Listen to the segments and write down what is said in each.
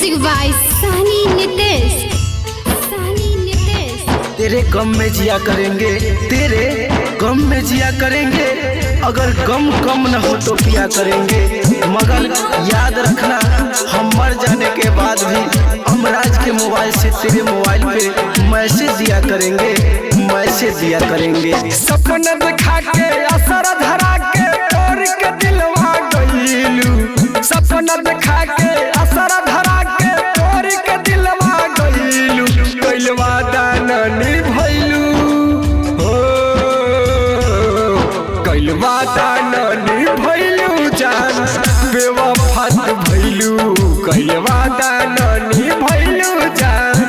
Music by सानी नितेश। तेरे गम में जिया करेंगे, तेरे गम में जिया करेंगे। अगर गम कम न हो तो पिया करेंगे। मगर याद रखना, हम मर जाने के बाद भी अमराज के मोबाइल से तेरे मोबाइल पे मैसेज दिया करेंगे, मैसेज दिया करेंगे। सपना दिखा के असर धरा के तोड़ के दिलवा गइलू, सपना दिखा के असर धरा के तोड़ के दिलवा गइलू। गइलवा दाना निभैलू हो, गइलवा दाना निभैलू जान बेवफा भइलू। गइलवा दाना निभैलू जान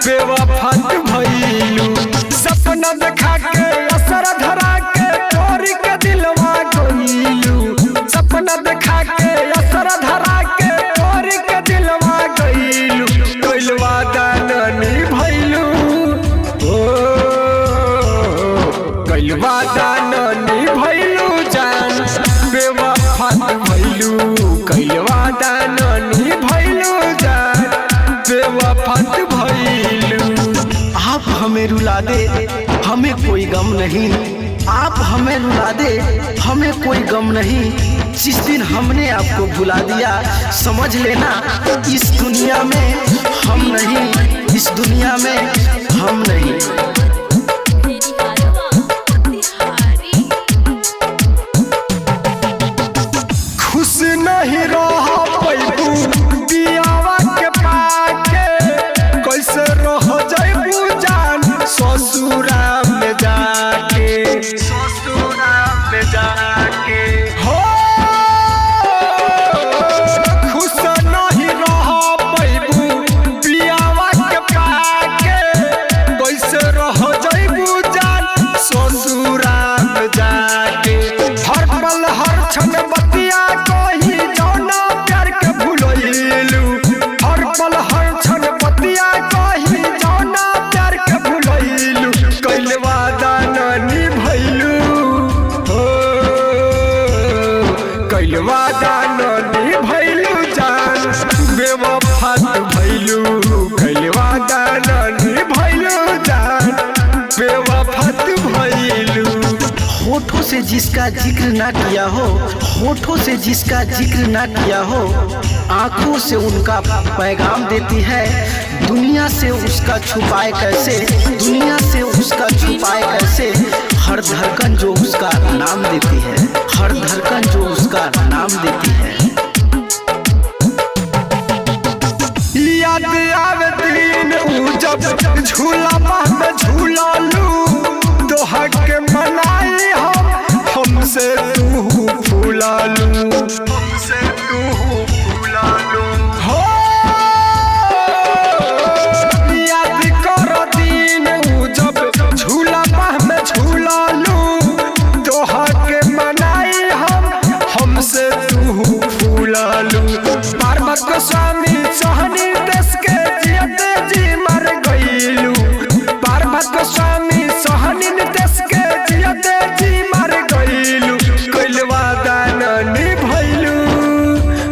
बेवफा भइलू। सपना दिखा के असर धरा के तोड़ के दिलवा गइलू, सपना दिखा के असर धरा के तोड़ के दिलवा गइलू। गइलवा दाना निभैलू हो, गइलवा दाना निभैलू जान बेवफा भइलू। गइलवा दाना निभैलू जान बेवफा भइलू। आप हमें रुला दे, हमें कोई गम नहीं। आप हमें रुला दे, हमें कोई गम नहीं। जिस दिन हमने आपको भुला दिया, समझ लेना इस दुनिया में हम नहीं, इस दुनिया में हम नहीं। खुश नहीं रह पैबू दियावा के पाके, कैसे रह जैबू जान ससुरा में जाके, ससुरा में जाके हो। खुश नहीं रह पैबू दियावा के पाके, कैसे रह जैबू जान ससुरा में जाके। हर पल हर क्षण बतिया कही जौना प्यार के भुलैलू, हर पल हर क्षण बतिया कही जौना प्यार के भुलैलू। गइलवा दाना निभैलू हो, गइलवा दाना निभैलू जान बेवफा भइलू। गइलवा दाना निभैलू जान बेवफा भइलू। होठों से जिसका जिक्र ना किया हो, होठों से जिसका जिक्र ना किया हो, आंखों से उनका पैगाम देती है। दुनिया से उसका छुपाए कैसे, दुनिया से उसका छुपाए कैसे। हर धड़कन जो उसका नाम देती है, हर धड़कन जो उसका नाम देती है। याद आवे दिन ऊ जब झूला में झूला लू, तोहर के मनाई हमसे तू फूला लू, हमसे तू फूला लू हो। याद कर दिन ऊ जब झूला में झूला लू, तोहर के मनाई हमसे तू फूला लू। पार्वत गोस्वामी सहनी देश के जियते जी मर गइलू, पार्वत गोस्वामी सहनी देश के जियते जी मर गइलू। गइलवा दाना निभैलू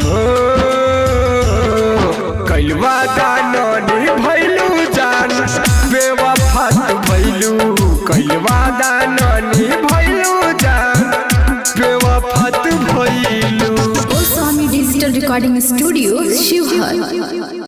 हो, गइलवा दाना निभैलू जान बेवफा भइलू। गइलवा दाना निभैलू जान बेवफा भइलू। स्वामी डिजिटल रिकॉर्डिंग स्टूडियो शिवहर।